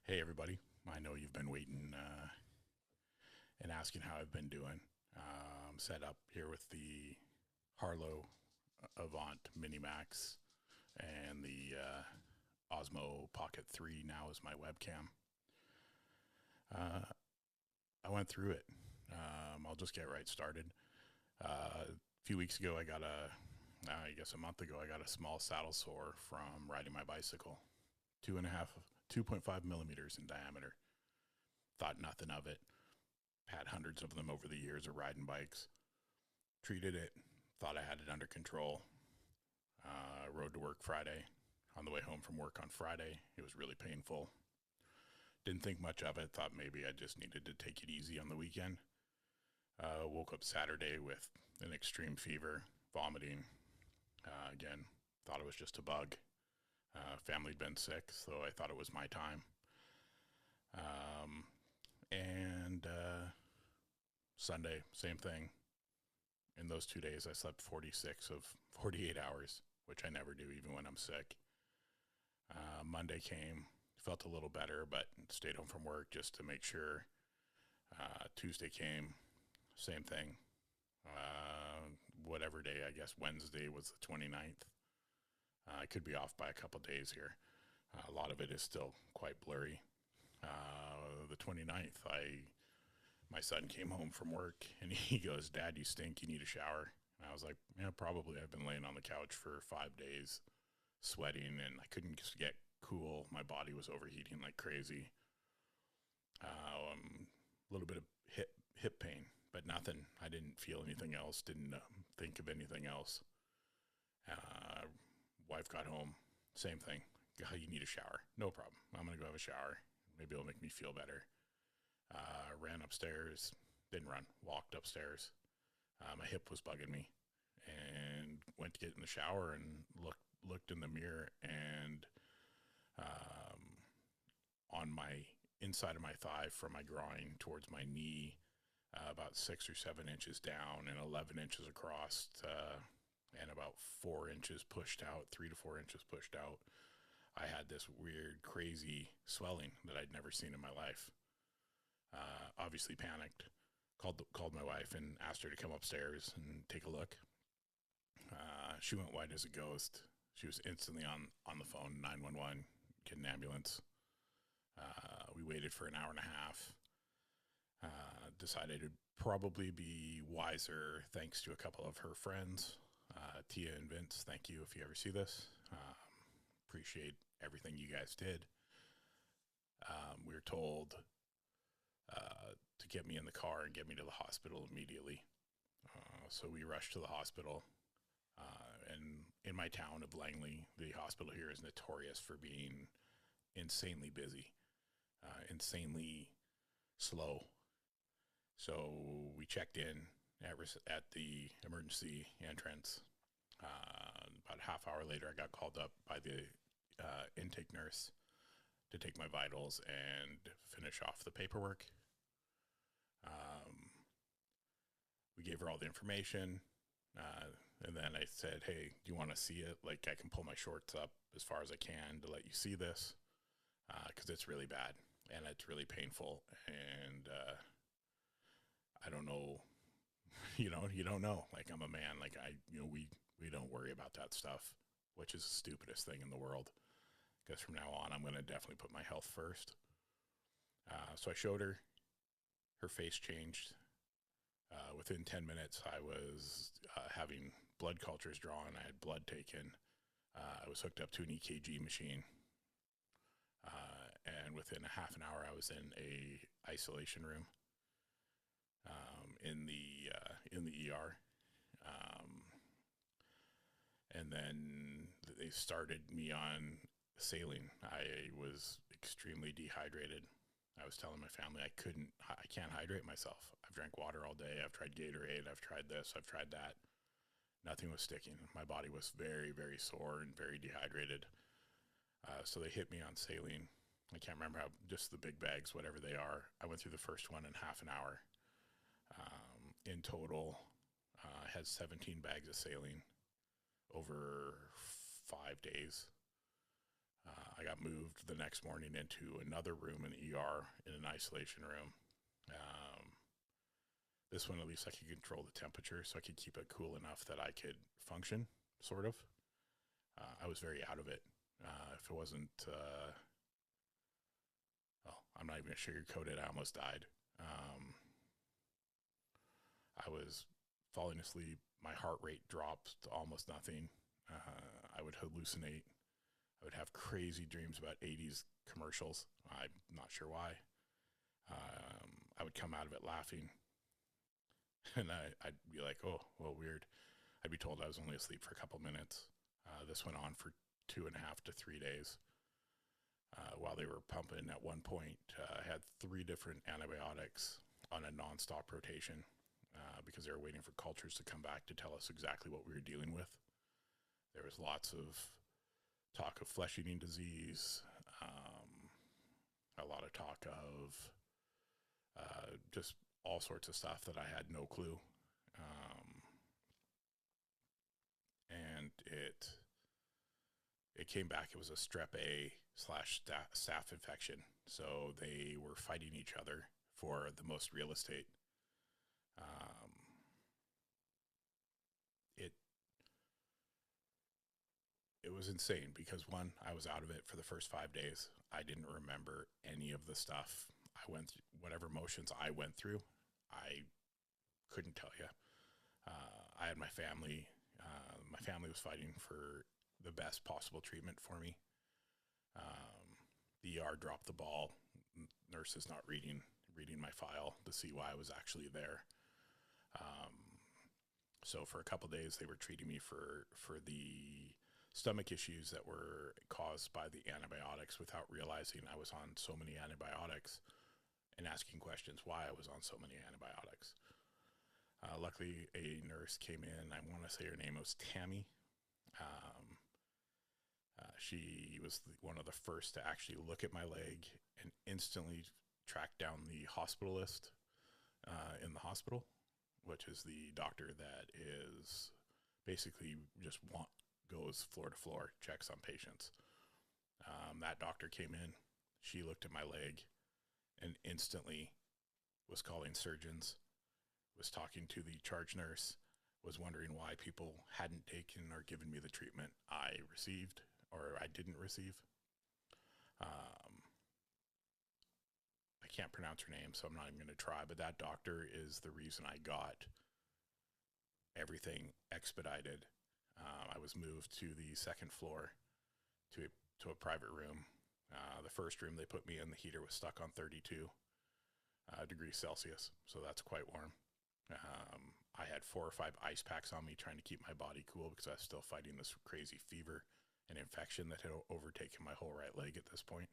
Hey, everybody. I know you've been waiting and asking how I've been doing. I'm set up here with the Harlow Avant Mini Max and the Osmo Pocket 3 now as my webcam. Uh, I went through it. I'll just get right started. A few weeks ago, I guess a month ago, I got a small saddle sore from riding my bicycle. 2.5 millimeters in diameter. Thought nothing of it. Had hundreds of them over the years of riding bikes. Treated it. Thought I had it under control. Rode to work Friday. On the way home from work on Friday, it was really painful. Didn't think much of it. Thought maybe I just needed to take it easy on the weekend. Woke up Saturday with an extreme fever, vomiting. Again, thought it was just a bug. Family'd been sick, so I thought it was my time. And Sunday, same thing. In those 2 days, I slept 46 of 48 hours, which I never do, even when I'm sick. Monday came, felt a little better, but stayed home from work just to make sure. Tuesday came, same thing. Whatever day, I guess Wednesday was the 29th. I could be off by a couple days here. A lot of it is still quite blurry. The 29th, my son came home from work and he goes, "Dad, you stink. You need a shower." And I was like, "Yeah, probably. I've been laying on the couch for 5 days, sweating, and I couldn't just get cool. My body was overheating like crazy. A little bit of hip pain, but nothing. I didn't feel anything else. Didn't think of anything else." Wife got home, same thing. "You need a shower." "No problem. I'm gonna go have a shower. Maybe it'll make me feel better." Ran upstairs, didn't run, walked upstairs. My hip was bugging me, and went to get in the shower and looked in the mirror, and on my inside of my thigh from my groin towards my knee, about 6 or 7 inches down and 11 inches across, and about 4 inches pushed out, 3 to 4 inches pushed out, I had this weird, crazy swelling that I'd never seen in my life. Obviously panicked, called my wife and asked her to come upstairs and take a look. She went white as a ghost. She was instantly on the phone, 911, get an ambulance. We waited for an hour and a half. Decided it'd probably be wiser, thanks to a couple of her friends, Tia and Vince. Thank you if you ever see this. Appreciate everything you guys did. We were told to get me in the car and get me to the hospital immediately. So we rushed to the hospital. And in my town of Langley, the hospital here is notorious for being insanely busy, insanely slow. So we checked in at the emergency entrance. About a half hour later, I got called up by the intake nurse to take my vitals and finish off the paperwork. We gave her all the information, and then I said, "Hey, do you want to see it? Like, I can pull my shorts up as far as I can to let you see this, because it's really bad and it's really painful, and I don't know." You don't know. Like, I'm a man. Like, we don't worry about that stuff, which is the stupidest thing in the world. Because from now on, I'm going to definitely put my health first. So I showed her. Her face changed. Within 10 minutes, I was having blood cultures drawn. I had blood taken. I was hooked up to an EKG machine. And within a half an hour, I was in a isolation room in the ER. And then they started me on saline. I was extremely dehydrated. I was telling my family I can't hydrate myself. I've drank water all day. I've tried Gatorade. I've tried this. I've tried that. Nothing was sticking. My body was very, very sore and very dehydrated. So they hit me on saline. I can't remember just the big bags, whatever they are. I went through the first one in half an hour. In total, I had 17 bags of saline over 5 days. I got moved the next morning into another room in the ER in an isolation room. This one, at least I could control the temperature, so I could keep it cool enough that I could function, sort of. I was very out of it. If it wasn't, well, I'm not even going to sugarcoat it. I almost died. I was falling asleep. My heart rate dropped to almost nothing. I would hallucinate. I would have crazy dreams about 80s commercials. I'm not sure why. I would come out of it laughing. And I'd be like, oh, well, weird. I'd be told I was only asleep for a couple minutes. This went on for 2.5 to 3 days. While they were pumping, at one point, I had 3 different antibiotics on a nonstop rotation because they were waiting for cultures to come back to tell us exactly what we were dealing with. There was lots of talk of flesh-eating disease, a lot of talk of just all sorts of stuff that I had no clue. And it came back. It was a strep A / staph infection. So they were fighting each other for the most real estate. It was insane because, one, I was out of it for the first 5 days. I didn't remember any of the stuff I went through. Whatever emotions I went through, I couldn't tell you. I had my family. My family was fighting for the best possible treatment for me. The ER dropped the ball. Nurses not reading my file to see why I was actually there. So for a couple of days, they were treating me for the stomach issues that were caused by the antibiotics without realizing I was on so many antibiotics and asking questions why I was on so many antibiotics. Luckily, a nurse came in. I want to say her name was Tammy. She was one of the first to actually look at my leg and instantly track down the hospitalist in the hospital, which is the doctor that is basically just goes floor to floor, checks on patients. That doctor came in. She looked at my leg and instantly was calling surgeons, was talking to the charge nurse, was wondering why people hadn't taken or given me the treatment I received or I didn't receive. I can't pronounce her name, so I'm not even going to try, but that doctor is the reason I got everything expedited. I was moved to the second floor to a private room. The first room they put me in, the heater was stuck on 32 degrees Celsius, so that's quite warm. I had 4 or 5 ice packs on me trying to keep my body cool because I was still fighting this crazy fever and infection that had overtaken my whole right leg at this point.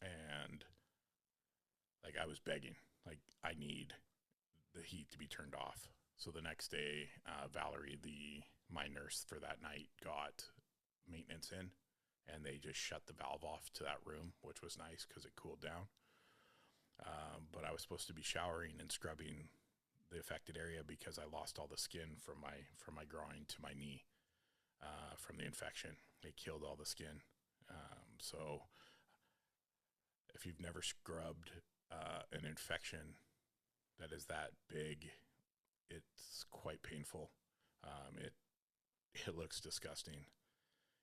And like I was begging, like I need the heat to be turned off. So the next day, Valerie, my nurse for that night, got maintenance in, and they just shut the valve off to that room, which was nice because it cooled down. But I was supposed to be showering and scrubbing the affected area because I lost all the skin from my groin to my knee from the infection. It killed all the skin. So if you've never scrubbed an infection that is that big, it's quite painful. It looks disgusting.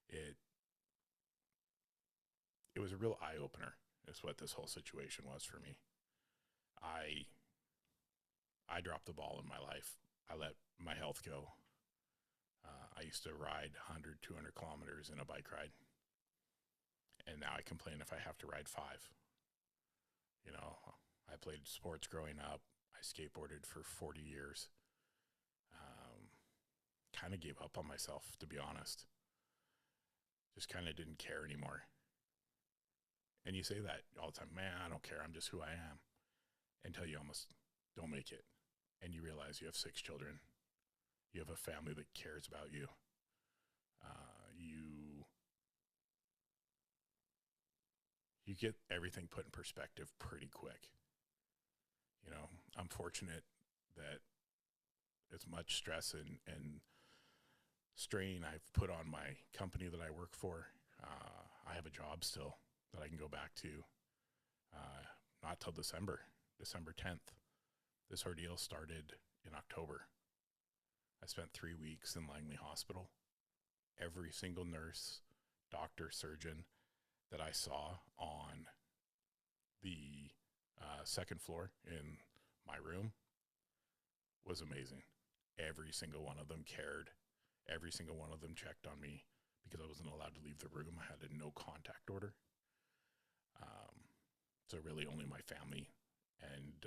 It was a real eye opener. Is what this whole situation was for me. I dropped the ball in my life. I let my health go. I used to ride 100, 200 kilometers in a bike ride. And now I complain if I have to ride 5. You know, I played sports growing up. I skateboarded for 40 years. Kind of gave up on myself, to be honest. Just kind of didn't care anymore. And you say that all the time, man, I don't care. I'm just who I am. Until you almost don't make it. And you realize you have 6 children. You have a family that cares about you. You get everything put in perspective pretty quick. You know, I'm fortunate that as much stress and strain I've put on my company that I work for. I have a job still that I can go back to, not till December 10th. This ordeal started in October. I spent 3 weeks in Langley Hospital. Every single nurse, doctor, surgeon that I saw on the second floor in my room was amazing. Every single one of them cared. Every single one of them checked on me because I wasn't allowed to leave the room. I had a no contact order. So really only my family and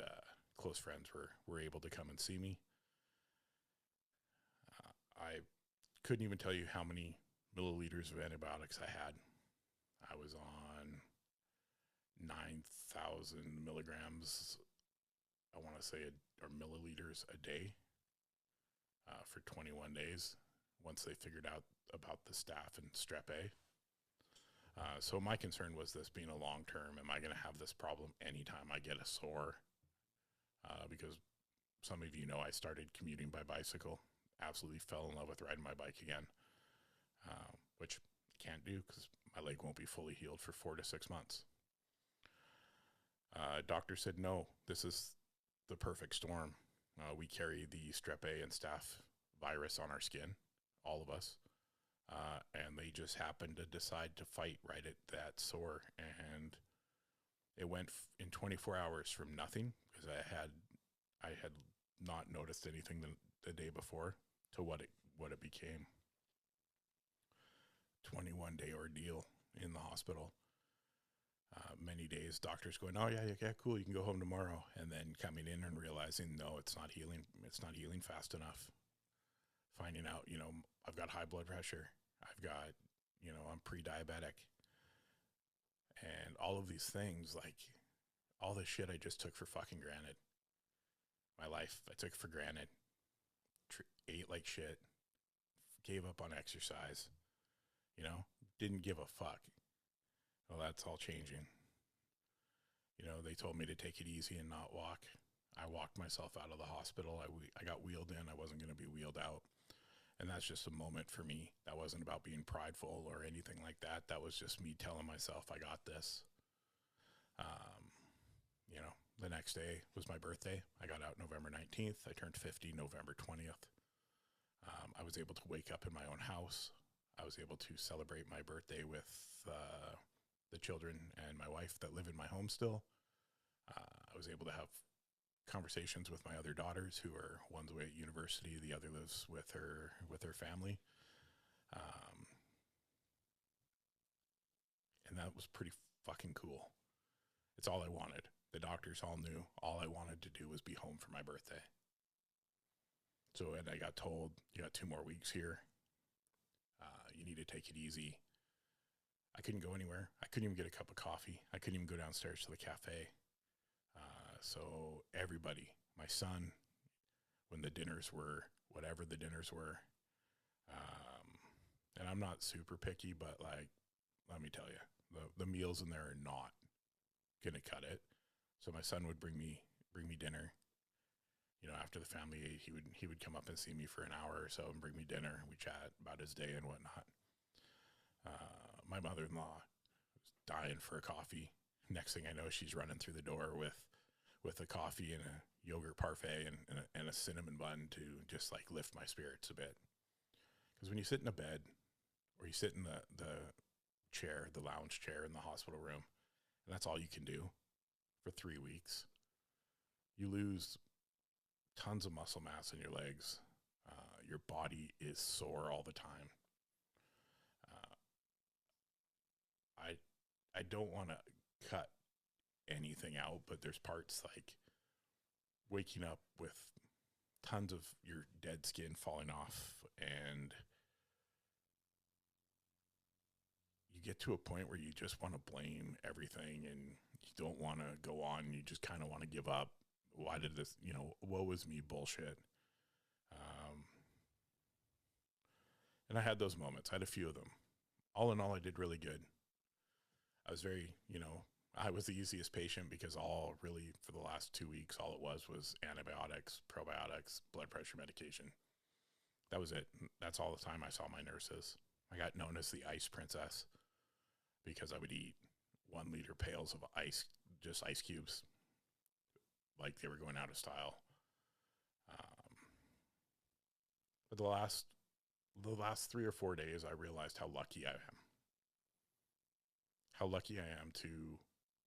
close friends were able to come and see me. I couldn't even tell you how many milliliters of antibiotics I had. I was on 9,000 milligrams, I want to say, or milliliters a day for 21 days once they figured out about the staph and strep A. So my concern was this being a long term. Am I going to have this problem anytime I get a sore? Because some of you know I started commuting by bicycle. Absolutely fell in love with riding my bike again, which I can't do because my leg won't be fully healed for 4 to 6 months. Doctor said, no, this is the perfect storm. We carry the strep A and staph virus on our skin, all of us. And they just happened to decide to fight right at that sore. And it went in 24 hours from nothing, because I had not noticed anything the day before, to what it became. 21-day ordeal in the hospital. Many days, doctors going, oh yeah, cool, you can go home tomorrow. And then coming in and realizing, no, it's not healing fast enough. Finding out, I've got high blood pressure. I've got, I'm pre-diabetic. And all of these things, like all this shit I just took for fucking granted. My life, I took for granted. Ate like shit. Gave up on exercise. Didn't give a fuck. Well, that's all changing. They told me to take it easy and not walk. I walked myself out of the hospital. I got wheeled in. I wasn't going to be wheeled out. And that's just a moment for me. That wasn't about being prideful or anything like that. That was just me telling myself, I got this. The next day was my birthday. I got out November 19th. I turned 50 November 20th. I was able to wake up in my own house. I was able to celebrate my birthday with the children and my wife that live in my home still. I was able to have conversations with my other daughters, who are, one's away at university, the other lives with her family. And that was pretty fucking cool. It's all I wanted. The doctors all knew all I wanted to do was be home for my birthday. So, and I got told, you got 2 more weeks here. You need to take it easy. I couldn't go anywhere. I couldn't even get a cup of coffee. I couldn't even go downstairs to the cafe. So everybody, my son, when the dinners were, whatever the dinners were, and I'm not super picky, but like, let me tell you, the meals in there are not going to cut it. So my son would bring me dinner. After the family ate, he would come up and see me for an hour or so and bring me dinner. We chat about his day and whatnot. My mother-in-law was dying for a coffee. Next thing I know, she's running through the door with a coffee and a yogurt parfait and a cinnamon bun to just like lift my spirits a bit. Because when you sit in a bed, or you sit in the chair, the lounge chair in the hospital room, and that's all you can do for 3 weeks, you lose tons of muscle mass in your legs. Your body is sore all the time. I don't want to cut anything out, but there's parts like waking up with tons of your dead skin falling off, and you get to a point where you just want to blame everything and you don't want to go on. You just kind of want to give up. Why did this, woe is me bullshit. And I had those moments. I had a few of them. All in all, I did really good. I was very, I was the easiest patient, because all really for the last 2 weeks, all it was antibiotics, probiotics, blood pressure medication. That was it. That's all the time I saw my nurses. I got known as the ice princess because I would eat 1 liter pails of ice, just ice cubes, like they were going out of style. But the last 3 or 4 days, I realized how lucky I am. How lucky I am to,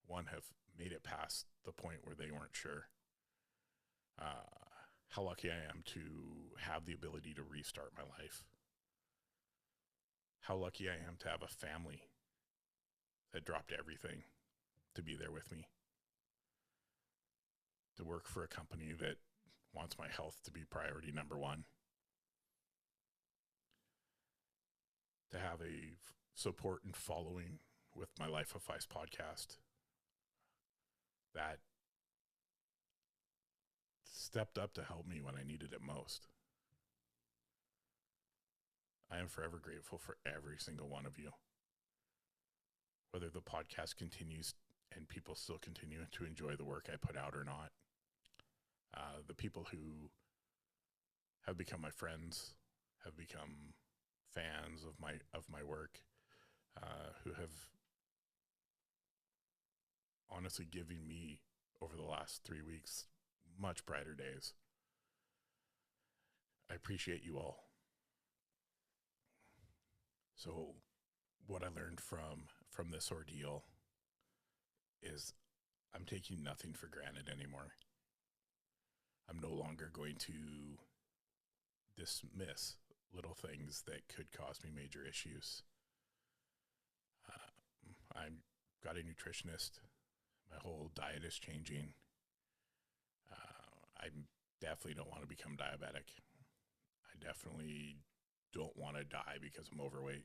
one, have made it past the point where they weren't sure. How lucky I am to have the ability to restart my life. How lucky I am to have a family that dropped everything to be there with me. To work for a company that wants my health to be priority number one. To have a support and following with my Life of Vice podcast that stepped up to help me when I needed it most. I am forever grateful for every single one of you. Whether the podcast continues and people still continue to enjoy the work I put out or not. The people who have become my friends, have become fans of my work, who have honestly given me over the last 3 weeks much brighter days. I appreciate you all. So what I learned from this ordeal is I'm taking nothing for granted anymore. I'm no longer going to dismiss little things that could cause me major issues. I've got a nutritionist. My whole diet is changing. I definitely don't want to become diabetic. I definitely don't want to die because I'm overweight.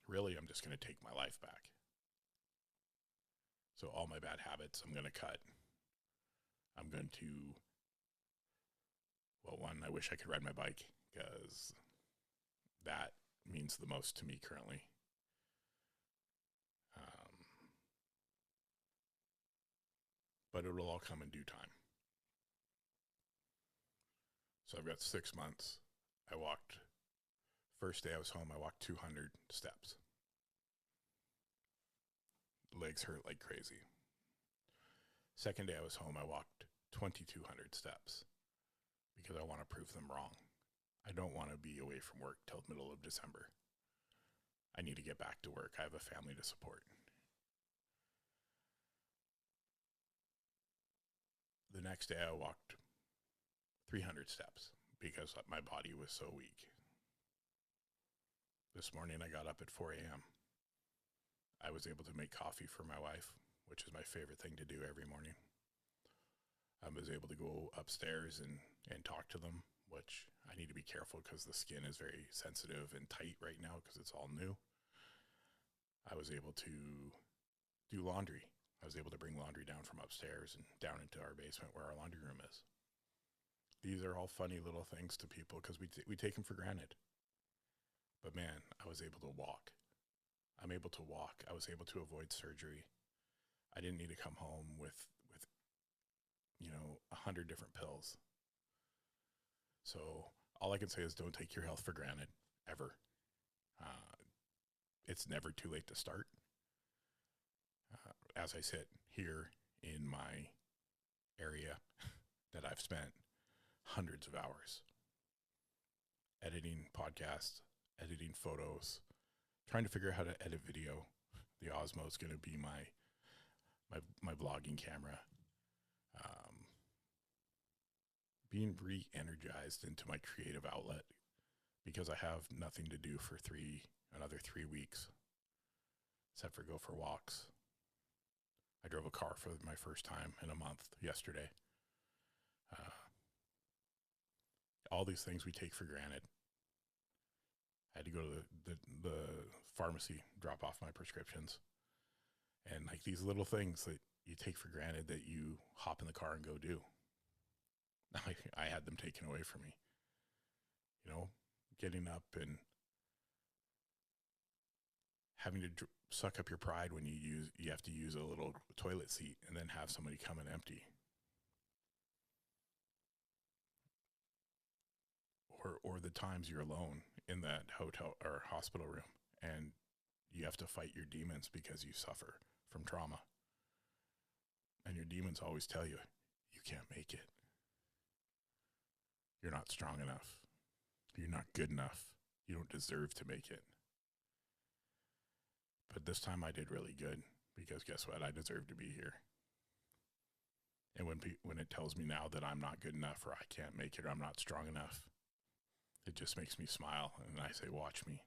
Really, I'm just going to take my life back. So all my bad habits, I'm going to cut. I'm going to, well, one, I wish I could ride my bike because that means the most to me currently. But it'll all come in due time. So I've got 6 months. I walked, first day I was home, I walked 200 steps. Legs hurt like crazy. Second day I was home, I walked 2,200 steps because I want to prove them wrong. I don't want to be away from work till the middle of December. I need to get back to work. I have a family to support. The next day I walked 300 steps because my body was so weak. This morning I got up at 4 a.m. I was able to make coffee for my wife, which is my favorite thing to do every morning. I was able to go upstairs and talk to them, which I need to be careful because the skin is very sensitive and tight right now because it's all new. I was able to do laundry. I was able to bring laundry down from upstairs and down into our basement where our laundry room is. These are all funny little things to people because we take them for granted. But man, I was able to walk. I'm able to walk. I was able to avoid surgery. I didn't need to come home with 100 different pills. So all I can say is don't take your health for granted, ever. It's never too late to start. As I sit here in my area that I've spent hundreds of hours editing podcasts, editing photos, trying to figure out how to edit video. The Osmo is going to be my vlogging camera. Being re-energized into my creative outlet because I have nothing to do for another 3 weeks except for go for walks. I drove a car for my first time in a month yesterday. All these things we take for granted. I had to go to the pharmacy, drop off my prescriptions. And like these little things that you take for granted that you hop in the car and go do. I had them taken away from me. Getting up and having to suck up your pride when you have to use a little toilet seat and then have somebody come and empty. or the times you're alone in that hotel or hospital room and you have to fight your demons because you suffer from trauma. And your demons always tell you, you can't make it. You're not strong enough. You're not good enough. You don't deserve to make it. But this time I did really good because guess what? I deserve to be here. And when it tells me now that I'm not good enough or I can't make it or I'm not strong enough, it just makes me smile and I say, watch me.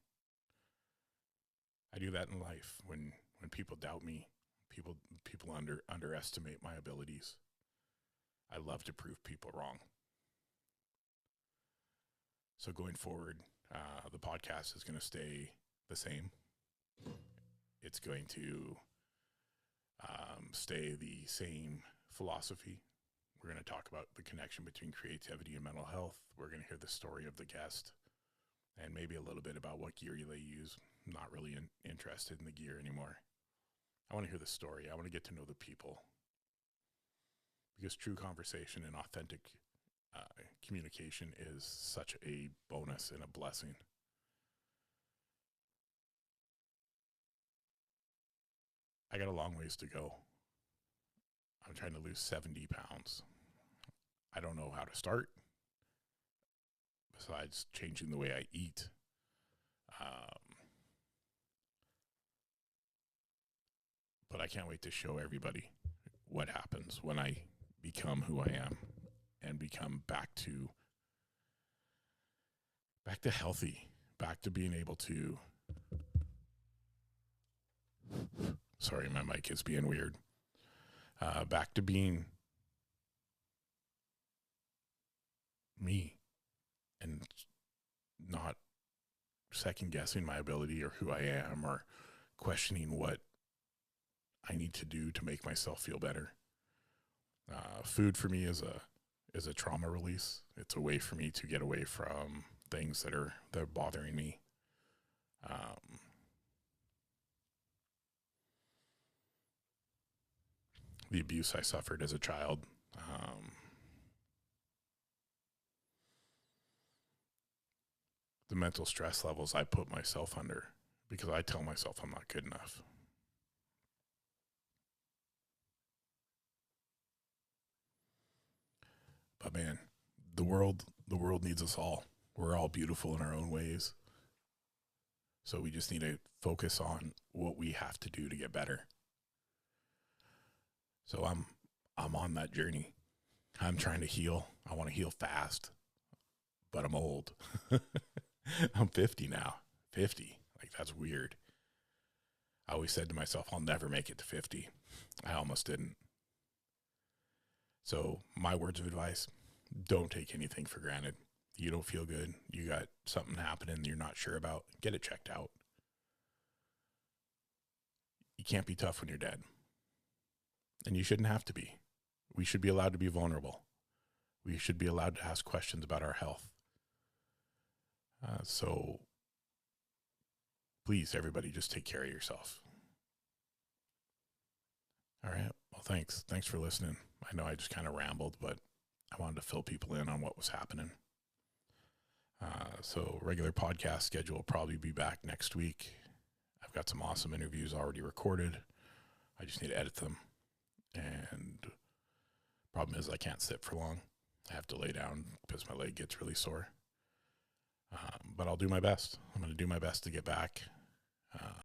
I do that in life when people doubt me, people underestimate my abilities. I love to prove people wrong. So going forward, the podcast is going to stay the same. It's going to stay the same philosophy. We're going to talk about the connection between creativity and mental health. We're going to hear the story of the guest and maybe a little bit about what gear they use. I'm not really interested in the gear anymore. I want to hear the story. I want to get to know the people. Because true conversation and authentic communication is such a bonus and a blessing. I got a long ways to go. I'm trying to lose 70 pounds. I don't know how to start besides changing the way I eat. But I can't wait to show everybody what happens when I become who I am and become back to healthy, back to being able to, sorry, my mic is being weird. Back to being me and not second guessing my ability or who I am or questioning what I need to do to make myself feel better. Food for me is a trauma release. It's a way for me to get away from things that are bothering me. The abuse I suffered as a child, the mental stress levels I put myself under because I tell myself I'm not good enough. But man, the world needs us all. We're all beautiful in our own ways. So we just need to focus on what we have to do to get better. So I'm on that journey. I'm trying to heal. I want to heal fast, but I'm old. I'm 50 now. 50. Like, that's weird. I always said to myself, I'll never make it to 50. I almost didn't. So my words of advice, don't take anything for granted. You don't feel good. You got something happening you're not sure about. Get it checked out. You can't be tough when you're dead. And you shouldn't have to be. We should be allowed to be vulnerable. We should be allowed to ask questions about our health. So please, everybody, just take care of yourself. All right. Well, thanks. Thanks for listening. I know I just kind of rambled, but I wanted to fill people in on what was happening. So regular podcast schedule will probably be back next week. I've got some awesome interviews already recorded. I just need to edit them. And problem is I can't sit for long. I have to lay down because my leg gets really sore. But I'll do my best. I'm going to do my best to get back.